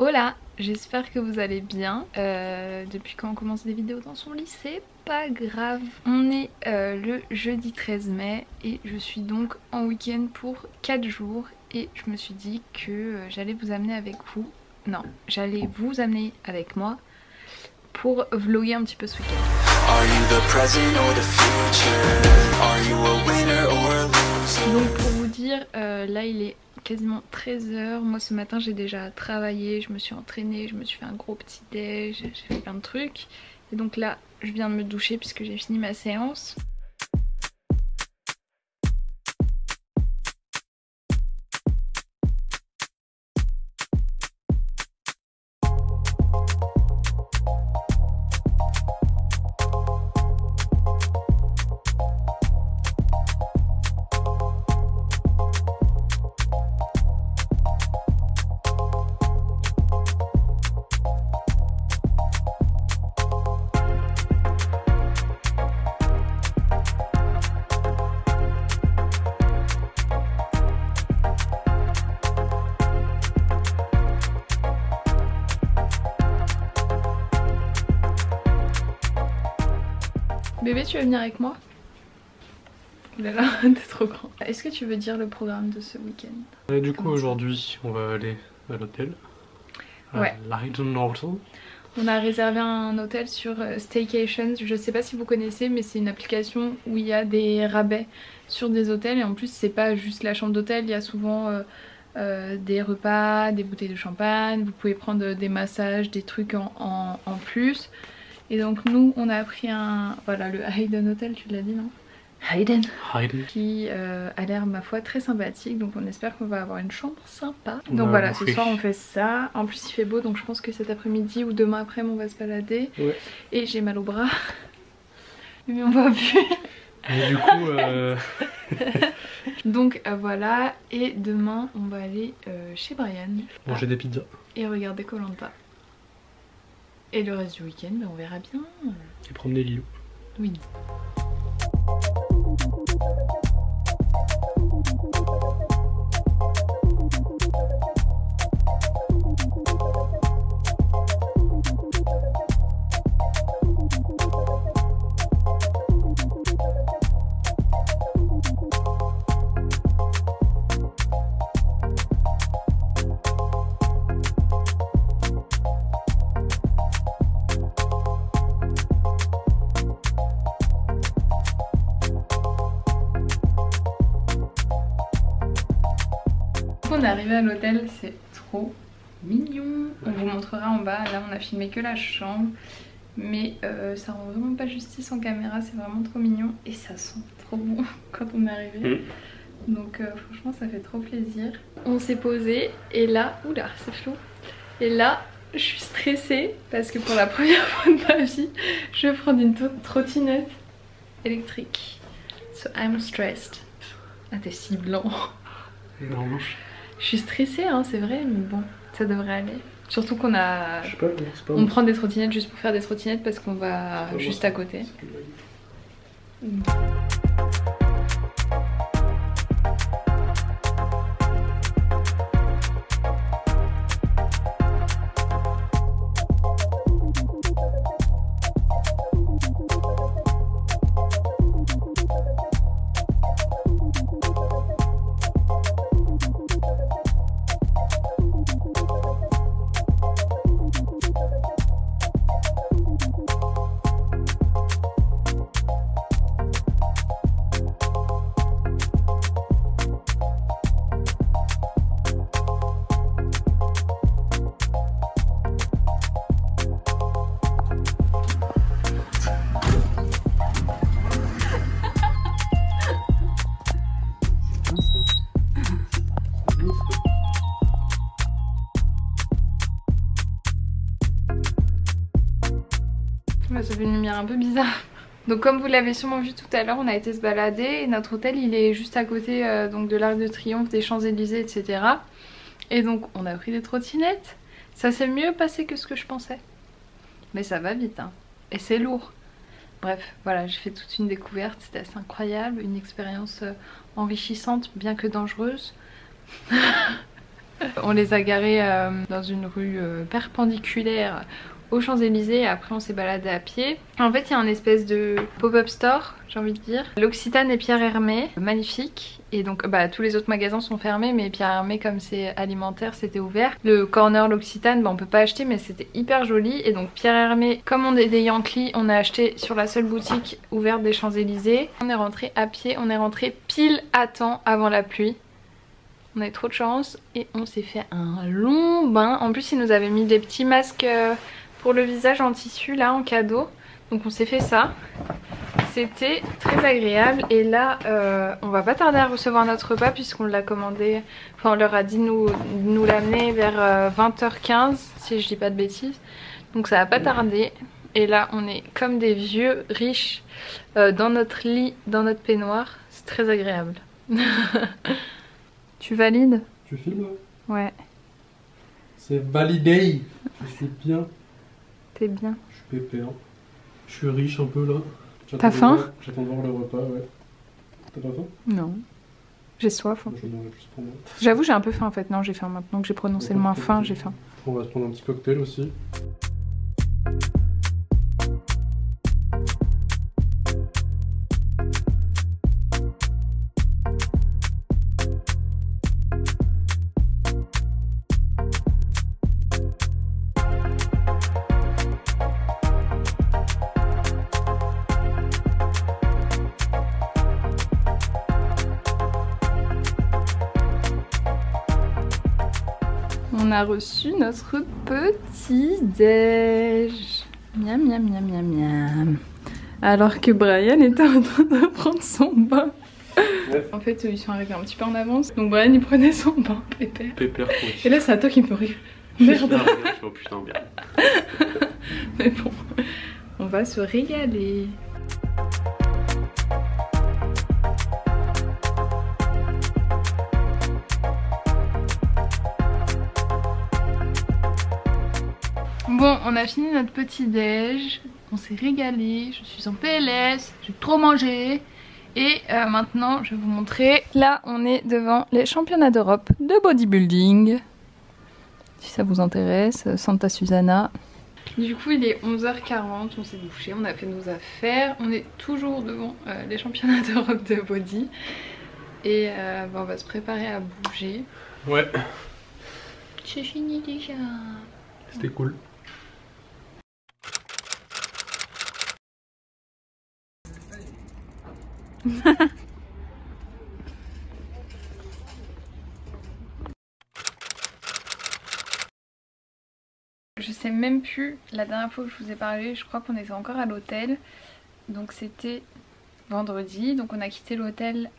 Hola, j'espère que vous allez bien. Depuis quand on commence des vidéos dans son lit, c'est pas grave. On est le jeudi 13 mai et je suis donc en week-end pour 4 jours et je me suis dit que j'allais vous amener avec vous. Non, j'allais vous amener avec moi pour vlogger un petit peu ce week-end. Donc pour vous dire, là il est quasiment 13h. Moi ce matin j'ai déjà travaillé, je me suis entraînée, je me suis fait un gros petit déj, j'ai fait plein de trucs. Et donc là je viens de me doucher puisque j'ai fini ma séance. Bébé, tu veux venir avec moi? Oh là là, t'es trop grand. Est-ce que tu veux dire le programme de ce week-end? Du coup aujourd'hui on va aller à l'hôtel. Ouais. L'Argent Hotel. On a réservé un hôtel sur Staycations. Je sais pas si vous connaissez, mais c'est une application où il y a des rabais sur des hôtels. Et en plus c'est pas juste la chambre d'hôtel, il y a souvent des repas, des bouteilles de champagne. Vous pouvez prendre des massages, des trucs en plus. Et donc nous on a pris un... Voilà, le Hayden Hotel, tu l'as dit non? Hayden. Qui a l'air ma foi très sympathique, donc on espère qu'on va avoir une chambre sympa. Donc voilà, ce soir on fait ça. En plus il fait beau, donc je pense que cet après-midi ou demain après on va se balader. Ouais. Et j'ai mal au bras. Mais on voit plus. Et du coup donc voilà, et demain on va aller chez Brian manger des pizzas et regarder Koh Lanta. Et le reste du week-end, ben on verra bien. Et promener Lilou. Oui. On est arrivé à l'hôtel, c'est trop mignon. On vous montrera en bas. Là on a filmé que la chambre, mais ça rend vraiment pas justice en caméra, c'est vraiment trop mignon et ça sent trop bon quand on est arrivé. Donc franchement ça fait trop plaisir. On s'est posé et là, oula c'est flou, et là je suis stressée parce que pour la première fois de ma vie je vais prendre une trottinette électrique. So I'm stressed. Ah t'es si blanc. Non. Je suis stressée hein, c'est vrai, mais bon, ça devrait aller. Surtout qu'on a... Je sais pas, on prend des trottinettes juste pour faire des trottinettes parce qu'on va juste à côté. Ça fait une lumière un peu bizarre. Donc comme vous l'avez sûrement vu tout à l'heure, on a été se balader et notre hôtel il est juste à côté donc de l'Arc de Triomphe, des Champs-Élysées, etc. Et donc on a pris des trottinettes. Ça s'est mieux passé que ce que je pensais. Mais ça va vite hein. Et c'est lourd. Bref, voilà, j'ai fait toute une découverte, c'était assez incroyable, une expérience enrichissante bien que dangereuse. On les a garés dans une rue perpendiculaire aux Champs-Élysées et après on s'est baladé à pied. En fait il y a un espèce de pop-up store, j'ai envie de dire. L'Occitane et Pierre Hermé, magnifique. Et donc tous les autres magasins sont fermés mais Pierre Hermé comme c'est alimentaire c'était ouvert. Le corner l'Occitane on peut pas acheter mais c'était hyper joli. Et donc Pierre Hermé, comme on est des Yankees, on a acheté sur la seule boutique ouverte des Champs-Élysées. On est rentré à pied, on est rentré pile à temps avant la pluie. On a eu trop de chance et on s'est fait un long bain. En plus ils nous avaient mis des petits masques pour le visage en tissu là en cadeau. Donc on s'est fait ça. C'était très agréable. Et là on va pas tarder à recevoir notre repas puisqu'on l'a commandé. Enfin on leur a dit de nous l'amener vers 20h15 si je dis pas de bêtises. Donc ça va pas tarder. Et là on est comme des vieux riches dans notre lit, dans notre peignoir. C'est très agréable. Tu valides? Tu filmes là? Ouais. C'est validé. Je suis bien. T'es bien. Je suis pépère. Je suis riche un peu là. T'as faim? J'attends de voir le repas, ouais. T'as pas faim? Non. J'ai soif. Moi, j'en aurais plus pour moi. J'avoue j'ai un peu faim en fait. Non j'ai faim maintenant que j'ai prononcé le moins faim, j'ai faim. On va se prendre un petit cocktail aussi. On a reçu notre petit déj. Miam miam miam miam miam. Alors que Brian était en train de prendre son bain. Ouais. En fait ils sont arrivés un petit peu en avance. Donc Brian il prenait son bain pépère. Pépère oui. Et là c'est à toi qui me rire. Merde. Oh putain merde. Mais bon, on va se régaler. Bon, on a fini notre petit déj, on s'est régalé, je suis en PLS, j'ai trop mangé. Et maintenant, je vais vous montrer. Là, on est devant les championnats d'Europe de bodybuilding. Si ça vous intéresse, Santa Susana. Du coup, il est 11h40, on s'est douché, on a fait nos affaires. On est toujours devant les championnats d'Europe de body. Et on va se préparer à bouger. Ouais. C'est fini déjà. C'était cool. Je sais même plus, la dernière fois que je vous ai parlé, je crois qu'on était encore à l'hôtel. Donc c'était vendredi, donc on a quitté l'hôtel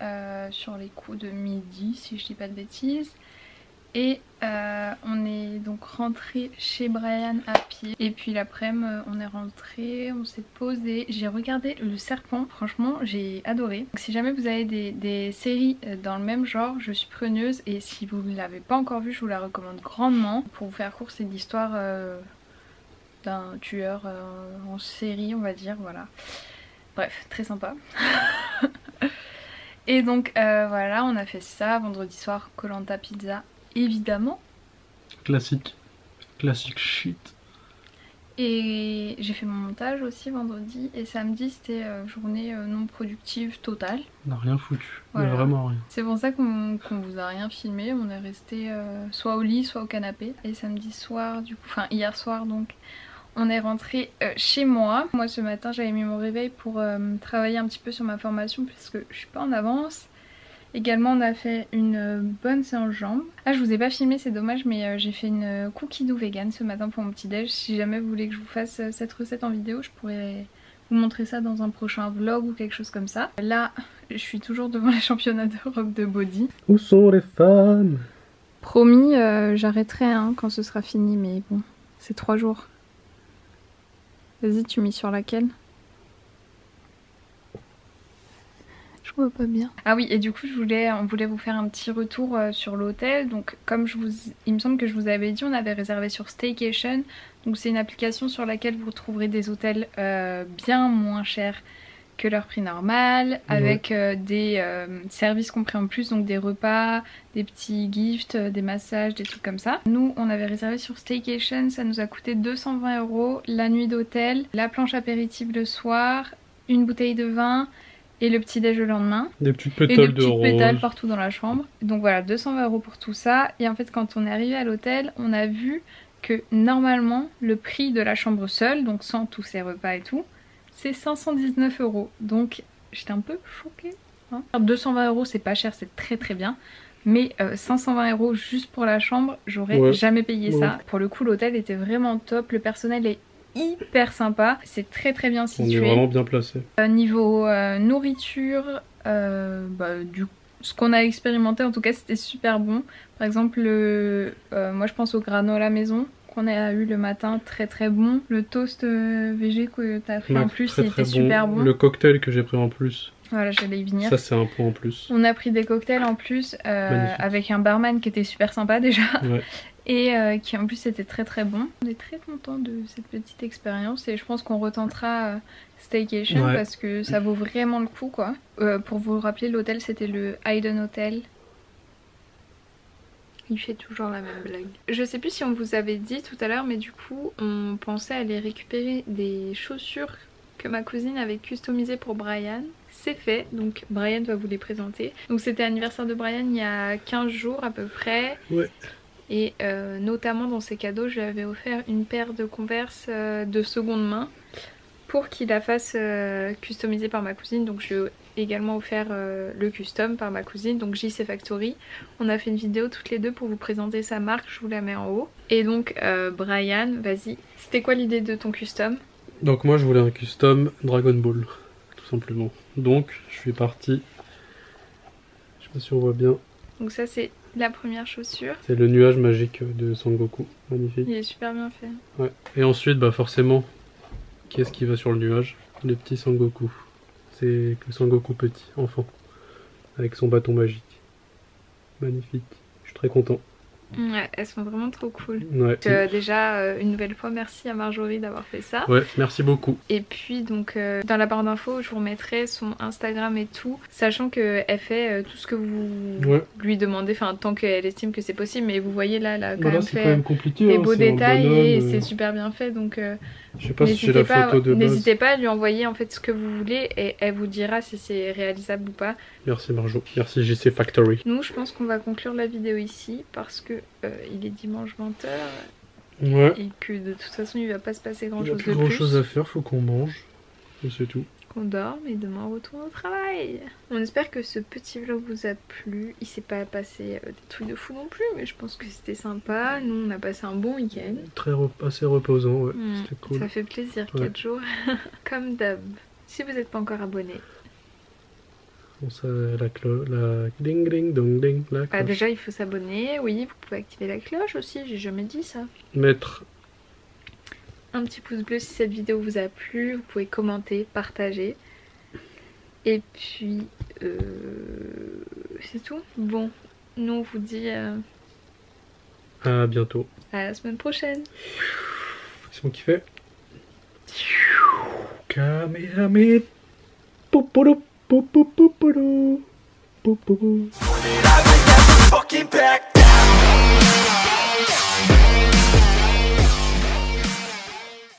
sur les coups de midi si je dis pas de bêtises. Et on est donc rentré chez Brian à pied. Et puis l'après-midi on est rentré, on s'est posé. J'ai regardé Le Serpent, franchement j'ai adoré. Donc, si jamais vous avez des séries dans le même genre, je suis preneuse. Et si vous ne l'avez pas encore vue, je vous la recommande grandement. Pour vous faire court, c'est l'histoire d'un tueur en série on va dire, voilà. Bref, très sympa. Et donc voilà, on a fait ça vendredi soir, Koh-Lanta pizza. Évidemment. Classique. Classique shit. Et j'ai fait mon montage aussi vendredi. Et samedi c'était journée non productive totale. On n'a rien foutu. Voilà. Mais vraiment rien. C'est pour ça qu'on vous a rien filmé. On est resté soit au lit soit au canapé. Et samedi soir du coup, enfin hier soir donc, on est rentré chez moi. Moi ce matin j'avais mis mon réveil pour travailler un petit peu sur ma formation puisque je suis pas en avance. Également on a fait une bonne séance jambes. Ah je vous ai pas filmé, c'est dommage, mais j'ai fait une cookie dough vegan ce matin pour mon petit déj. Si jamais vous voulez que je vous fasse cette recette en vidéo, je pourrais vous montrer ça dans un prochain vlog ou quelque chose comme ça. Là je suis toujours devant les championnats d'Europe de body. Où sont les femmes? Promis j'arrêterai hein, quand ce sera fini, mais bon c'est 3 jours. Vas-y, tu mis sur laquelle? Je vois pas bien. Ah oui, et du coup on voulait vous faire un petit retour sur l'hôtel. Donc comme il me semble que je vous avais dit, on avait réservé sur Staycation. Donc c'est une application sur laquelle vous retrouverez des hôtels bien moins chers que leur prix normal, avec des services compris en plus, donc des repas, des petits gifts, des massages, des trucs comme ça. Nous, on avait réservé sur Staycation, ça nous a coûté 220 € la nuit d'hôtel, la planche apéritive le soir, une bouteille de vin et le petit déj le lendemain. Des petites pétales de rose. Et des petites pétales partout dans la chambre. Donc voilà, 220 € pour tout ça. Et en fait, quand on est arrivé à l'hôtel, on a vu que normalement, le prix de la chambre seule, donc sans tous ces repas et tout, c'est 519 €. Donc j'étais un peu choquée. Hein. 220 € c'est pas cher, c'est très très bien. Mais 520 € juste pour la chambre, j'aurais jamais payé ça. Pour le coup, l'hôtel était vraiment top. Le personnel est hyper sympa. C'est très très bien situé. On est vraiment bien placé. Niveau nourriture, ce qu'on a expérimenté en tout cas c'était super bon. Par exemple, moi je pense au granola maison qu'on a eu le matin, très très bon. Le toast végé que t'as pris en plus, il était super bon. Le cocktail que j'ai pris en plus. Voilà, j'allais y venir. Ça c'est un point en plus. On a pris des cocktails en plus avec un barman qui était super sympa déjà. Ouais. Et qui en plus était très très bon. On est très content de cette petite expérience et je pense qu'on retentera Staycation parce que ça vaut vraiment le coup quoi. Pour vous rappeler, l'hôtel c'était le Hayden Hotel. Il fait toujours la même blague. Je sais plus si on vous avait dit tout à l'heure, mais du coup on pensait aller récupérer des chaussures que ma cousine avait customisées pour Brian. C'est fait, donc Brian va vous les présenter. Donc c'était l'anniversaire de Brian il y a 15 jours à peu près. Ouais. Et notamment dans ses cadeaux, je lui avais offert une paire de Converse de seconde main pour qu'il la fasse customiser par ma cousine. Donc je lui ai également offert le custom par ma cousine, donc JC Factory. On a fait une vidéo toutes les deux pour vous présenter sa marque, je vous la mets en haut. Et donc Brian, vas-y, c'était quoi l'idée de ton custom? Donc moi je voulais un custom Dragon Ball, tout simplement. Donc je suis parti, je sais pas si on voit bien. Donc ça c'est la première chaussure. C'est le nuage magique de Sangoku, magnifique. Il est super bien fait. Ouais. Et ensuite bah forcément, qui est-ce qui va sur le nuage? Le petit Sangoku. C'est le Sangoku petit, enfant, avec son bâton magique. Magnifique, je suis très content. Ouais, elles sont vraiment trop cool. Ouais. Déjà, une nouvelle fois, merci à Marjorie d'avoir fait ça. Ouais, merci beaucoup. Et puis, donc, dans la barre d'infos, je vous remettrai son Instagram et tout, sachant qu'elle fait tout ce que vous lui demandez, enfin, tant qu'elle estime que c'est possible. Mais vous voyez là, elle a quand même fait des beaux détails et c'est super bien fait. Donc, je sais pas si j'ai la photo de base. N'hésitez pas à lui envoyer en fait ce que vous voulez et elle vous dira si c'est réalisable ou pas. Merci Marjo, merci JC Factory. Nous, je pense qu'on va conclure la vidéo ici parce que il est dimanche 20 h. Ouais. Et que de toute façon il va pas se passer grand chose de plus. Il y a plus grand chose à faire, faut qu'on mange. Et c'est tout. Qu'on dorme et demain on retourne au travail. On espère que ce petit vlog vous a plu. Il s'est pas passé des trucs de fou non plus, mais je pense que c'était sympa. Nous on a passé un bon week-end. Assez reposant, ouais. C'était cool. Ça fait plaisir, 4 jours. Comme d'hab. Si vous n'êtes pas encore abonné. La ding ding dong ding, la cloche. Déjà il faut s'abonner, oui, vous pouvez activer la cloche aussi, j'ai jamais dit ça. Mettre un petit pouce bleu si cette vidéo vous a plu, vous pouvez commenter, partager. Et puis c'est tout. Bon, nous on vous dit à bientôt. À la semaine prochaine. C'est moi qui fais. Kamehameha. Poporo. Fucking back down.